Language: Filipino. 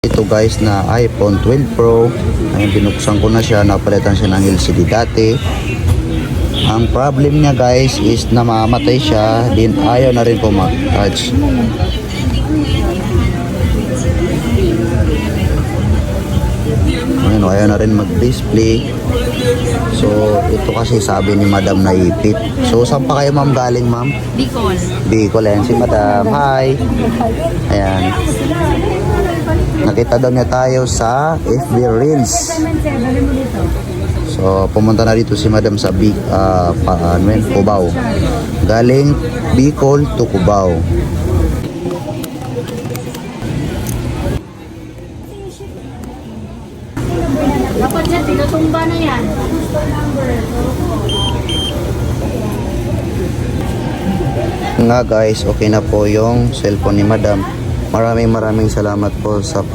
Ito guys na iPhone 12 Pro. Ayun, binuksan ko na siya, napalitan siya ng LCD dati. Ang problem niya guys is namamatay siya, din ayaw na rin po mag-touch. Ayun, ayaw na rin mag-display. So ito kasi sabi ni Madam na ipit. So saan pa kayo ma'am galing ma'am? Bicol. Bicol, ayan si Madam. Hi. Ayan. Nakita daw niya tayo sa FB Reels. So pumunta na dito si Madam sa Cubao. Galing Bicol to Cubao. Dapat siya, tinutumba na yan. Nga guys, okay na po yung cellphone ni Madam. Maraming salamat po sa